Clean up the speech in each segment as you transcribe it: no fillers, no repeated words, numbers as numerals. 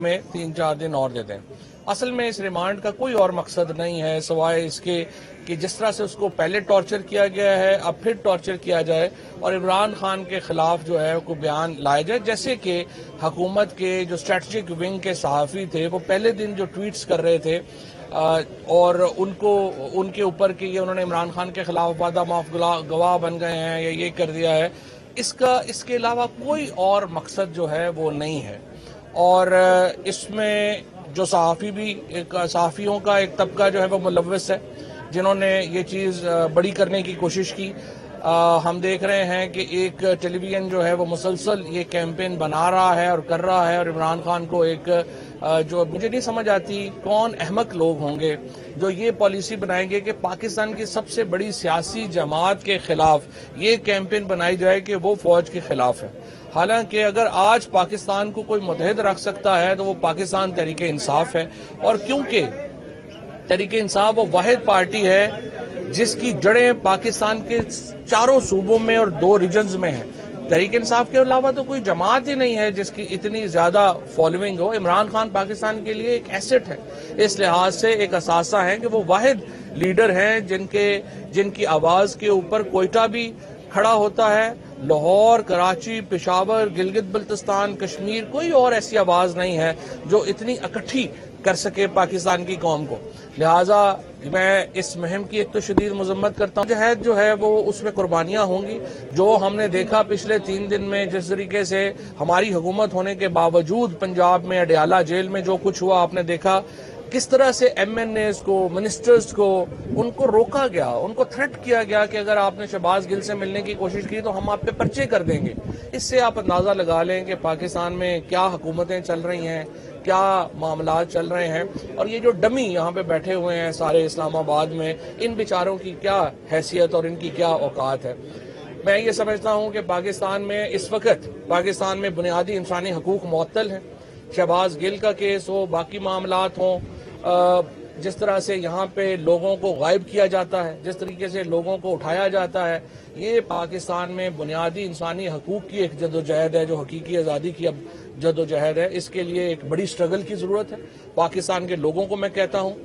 میں 3-4 दिन और दे दें। असल में इस रिमांड का कोई और मकसद नहीं है सवाए इसके कि जिस तरह से उसको पहले टॉर्चर किया गया है अब फिर टॉर्चर किया जाए और इमरान खान के खिलाफ जो है को बयान लाया जाए। जैसे कि हुकूमत के जो स्ट्रेटजिक विंग के सहाफ़ी थे वो पहले दिन जो ट्वीट्स कर रहे थे और उनको उनके ऊपर कि ये उन्होंने इमरान खान के खिलाफ वादा माफ गवाह बन गए हैं या ये कर दिया है, इसके अलावा कोई और मकसद जो है वो नहीं है। और इसमें जो सहाफ़ियों का एक तबका जो है वो मुलव्वस है जिन्होंने ये चीज़ बड़ी करने की कोशिश की। हम देख रहे हैं कि एक टेलीविज़न जो है वो मुसलसल ये कैंपेन बना रहा है और कर रहा है और इमरान खान को एक जो मुझे नहीं समझ आती कौन अहमक लोग होंगे जो ये पॉलिसी बनाएंगे कि पाकिस्तान की सबसे बड़ी सियासी जमात के खिलाफ ये कैंपेन बनाई जाए कि वो फौज के खिलाफ है। हालांकि अगर आज पाकिस्तान को कोई मुतहद रख सकता है तो वो पाकिस्तान तहरीक इंसाफ है, और क्योंकि तहरीक इंसाफ वो वाहिद पार्टी है जिसकी जड़ें पाकिस्तान के चारों सूबों में और 2 रीजन्स में हैं। तहरीक इंसाफ के अलावा तो कोई जमात ही नहीं है जिसकी इतनी ज्यादा फॉलोइंग हो। इमरान खान पाकिस्तान के लिए एक एसेट है, इस लिहाज से एक असासा है कि वो वाहिद लीडर हैं जिनकी आवाज के ऊपर कोयटा भी खड़ा होता है। लाहौर, कराची, पेशावर, गिलगित बल्तिस्तान, कश्मीर, कोई और ऐसी आवाज नहीं है जो इतनी इकट्ठी कर सके पाकिस्तान की कौम को। लिहाजा मैं इस मुहिम की एक तो शदीद मजम्मत करता हूँ। जहद जो है वो उसमें कुर्बानियां होंगी। जो हमने देखा पिछले 3 दिन में जिस तरीके से हमारी हुकूमत होने के बावजूद पंजाब में अडयाला जेल में जो कुछ हुआ आपने देखा, किस तरह से MNAs को, मिनिस्टर्स को उनको रोका गया, उनको थ्रेट किया गया कि अगर आपने शहबाज गिल से मिलने की कोशिश की तो हम आप पे पर्चे कर देंगे। इससे आप अंदाजा लगा लें कि पाकिस्तान में क्या हुकूमतें चल रही हैं, क्या मामला चल रहे हैं। और ये जो डमी यहाँ पे बैठे हुए हैं सारे इस्लामाबाद में, इन बेचारों की क्या हैसियत और इनकी क्या औकात है। मैं ये समझता हूँ कि पाकिस्तान में इस वक्त में बुनियादी इंसानी हकूक मुअत्तल हैं। शहबाज गिल का केस हो, बाकी मामलात हों, जिस तरह से यहाँ पे लोगों को गायब किया जाता है, जिस तरीके से लोगों को उठाया जाता है, ये पाकिस्तान में बुनियादी इंसानी हकूक की एक जदोजहद है जो हकीकी आज़ादी की अब जदोजहद है। इसके लिए एक बड़ी स्ट्रगल की ज़रूरत है। पाकिस्तान के लोगों को मैं कहता हूँ,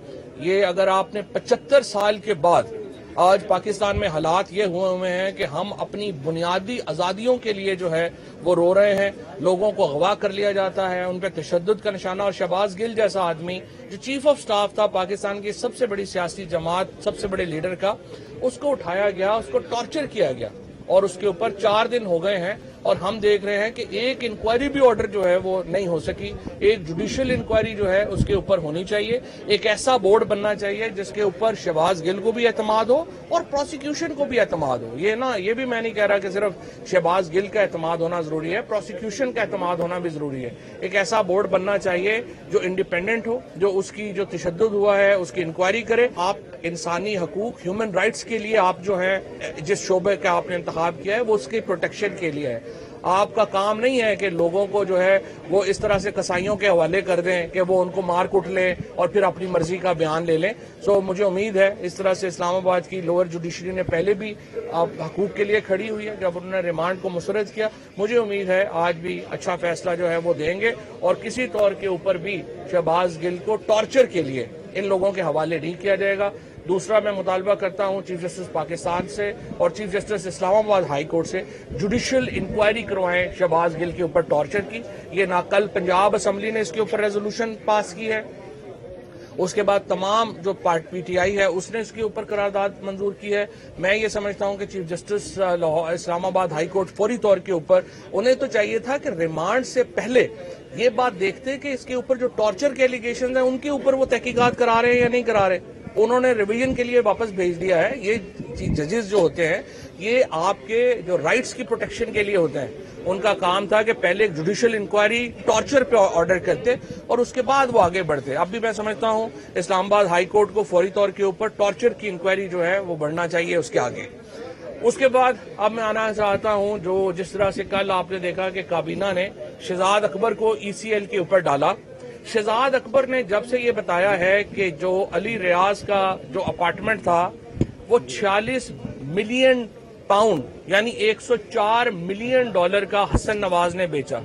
ये अगर आपने 75 साल के बाद आज पाकिस्तान में हालात ये हुए हैं कि हम अपनी बुनियादी आज़ादियों के लिए जो है वो रो रहे हैं, लोगों को अगवा कर लिया जाता है, उन पर तशद्दुद का निशाना। और शहबाज गिल जैसा आदमी जो चीफ ऑफ स्टाफ था पाकिस्तान की सबसे बड़ी सियासी जमात, सबसे बड़े लीडर का, उसको उठाया गया, उसको टॉर्चर किया गया और उसके ऊपर 4 दिन हो गए हैं और हम देख रहे हैं कि एक इंक्वायरी भी ऑर्डर जो है वो नहीं हो सकी। एक जुडिशियल इंक्वायरी जो है उसके ऊपर होनी चाहिए। एक ऐसा बोर्ड बनना चाहिए जिसके ऊपर शहबाज गिल को भी एतमाद हो और प्रोसिक्यूशन को भी एतमाद हो। ये भी मैं नहीं कह रहा कि सिर्फ शहबाज गिल का एतमाद होना जरूरी है, प्रोसिक्यूशन का एतमाद होना भी जरूरी है। एक ऐसा बोर्ड बनना चाहिए जो इंडिपेंडेंट हो, जो उसकी जो तशद्दुद हुआ है उसकी इंक्वायरी करे। आप इंसानी हकूक, ह्यूमन राइट्स के लिए आप जो है जिस शोबे का आपने इंतखाब किया है वो उसके प्रोटेक्शन के लिए है। आपका काम नहीं है कि लोगों को जो है वो इस तरह से कसाईयों के हवाले कर दें कि वो उनको मार कुट लें और फिर अपनी मर्जी का बयान ले लें। सो मुझे उम्मीद है इस तरह से इस्लामाबाद की लोअर जुडिशरी ने पहले भी हकूक के लिए खड़ी हुई है जब उन्होंने रिमांड को मुस्तरद किया। मुझे उम्मीद है आज भी अच्छा फैसला जो है वो देंगे और किसी तौर के ऊपर भी शहबाज गिल को टॉर्चर के लिए इन लोगों के हवाले नहीं किया जाएगा। दूसरा, मैं मुतालबा करता हूं चीफ जस्टिस पाकिस्तान से और chief justice Islamabad high court से जुडिशियल इंक्वायरी करवाएं शहबाज गिल के ऊपर टॉर्चर की। ये ना कल पंजाब असेंबली ने इसके ऊपर रेजोल्यूशन पास की है, उसके बाद तमाम जो PTI है उसने इसके ऊपर करारदाद मंजूर की है। मैं ये समझता हूं कि chief justice Islamabad high court फौरी तौर के ऊपर, उन्हें तो चाहिए था कि रिमांड से पहले ये बात देखते कि इसके ऊपर जो टॉर्चर के एलिगेशन है उनके ऊपर वो तहकीकात करा रहे हैं या नहीं करा रहे। उन्होंने रिवीजन के लिए वापस भेज दिया है। ये जजेस जो होते हैं ये आपके जो राइट्स की प्रोटेक्शन के लिए होते हैं। उनका काम था कि पहले एक जुडिशियल इंक्वायरी टॉर्चर पे ऑर्डर करते और उसके बाद वो आगे बढ़ते। अब भी मैं समझता हूं इस्लामाबाद हाई कोर्ट को फौरी तौर के ऊपर टॉर्चर की इंक्वायरी जो है वो बढ़ना चाहिए उसके आगे। उसके बाद अब मैं आना चाहता हूं जो जिस तरह से कल आपने देखा कि काबीना ने शहजाद अकबर को ECL के ऊपर डाला। शहजाद अकबर ने जब से ये बताया है कि जो अली रियाज का जो अपार्टमेंट था वो 46 मिलियन पाउंड यानी $104 मिलियन का हसन नवाज ने बेचा।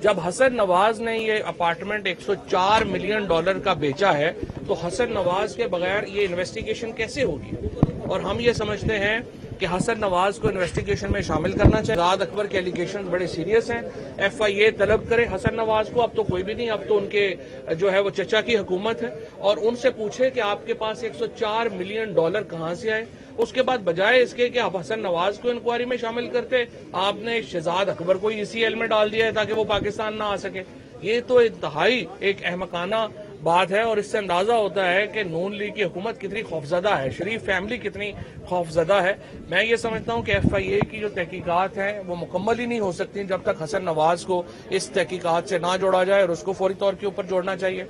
جب حسن نواز نے یہ اپارٹمنٹ $104 ملین کا بیچا ہے تو حسن نواز کے بغیر یہ انویسٹیگیشن کیسے ہوگی؟ اور ہم یہ سمجھتے ہیں کہ حسن نواز کو انویسٹیگیشن میں شامل کرنا چاہیے۔ شہزاد اکبر کے ایلیگیشن بڑے سیریس ہیں، FIA طلب کرے حسن نواز کو، اب تو کوئی بھی نہیں، اب تو ان کے جو ہے وہ چچا کی حکومت ہے، اور ان سے پوچھے کہ آپ کے پاس $104 ملین کہاں سے آئے۔ اس کے بعد بجائے اس کے کہ آپ حسن نواز کو انکوائری میں شامل کرتے، آپ نے شہزاد اکبر کو ECL میں ڈال دیا ہے تاکہ وہ پاکستان نہ آ سکے۔ یہ تو انتہائی ایک احمقانہ بات ہے، اور اس سے اندازہ ہوتا ہے کہ نون لیگ کی حکومت کتنی خوفزدہ ہے، شریف فیملی کتنی خوفزدہ ہے۔ میں یہ سمجھتا ہوں کہ FIA کی جو تحقیقات ہیں وہ مکمل ہی نہیں ہو سکتی جب تک حسن نواز کو اس تحقیقات سے نہ جوڑا جائے، اور اس کو فوری طور کے اوپر جوڑنا چاہیے۔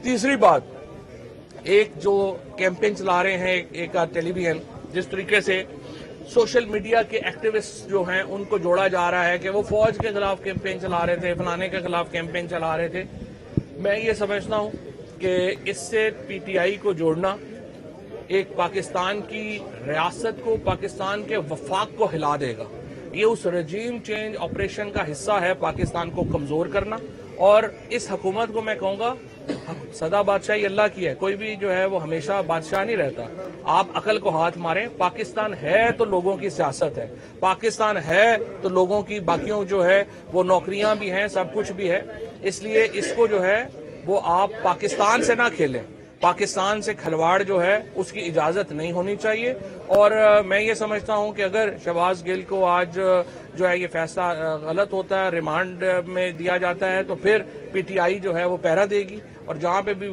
تیسری بات، ایک جو کیمپین چلا رہے ہیں ایک ٹیلی ویژن، جس طریقے سے سوشل میڈیا کے ایکٹیوسٹ جو ہیں ان کو جوڑا جا رہا ہے کہ وہ فوج کے خلاف کیمپین چلا رہے تھے، فلانے کے خلاف کیمپین چلا رہے تھے، میں یہ سمجھتا ہوں کہ اس سے PTI کو جوڑنا ایک پاکستان کی ریاست کو، پاکستان کے وفاق کو ہلا دے گا۔ یہ اس رجیم چینج آپریشن کا حصہ ہے، پاکستان کو کمزور کرنا۔ اور اس حکومت کو میں کہوں گا سدا بادشاہی اللہ کی ہے، کوئی بھی جو ہے وہ ہمیشہ بادشاہ نہیں رہتا۔ آپ عقل کو ہاتھ ماریں، پاکستان ہے تو لوگوں کی سیاست ہے، پاکستان ہے تو لوگوں کی باقیوں جو ہے وہ نوکریاں بھی ہیں، سب کچھ بھی ہے۔ اس لیے اس کو جو ہے وہ آپ پاکستان سے نہ کھیلیں، پاکستان سے کھلواڑ جو ہے اس کی اجازت نہیں ہونی چاہیے۔ اور میں یہ سمجھتا ہوں کہ اگر شہباز گل کو آج جو ہے یہ فیصلہ غلط ہوتا ہے، ریمانڈ میں دیا جاتا ہے، تو پھر PTI جو ہے وہ پہرا دے گی، اور جہاں پہ بھی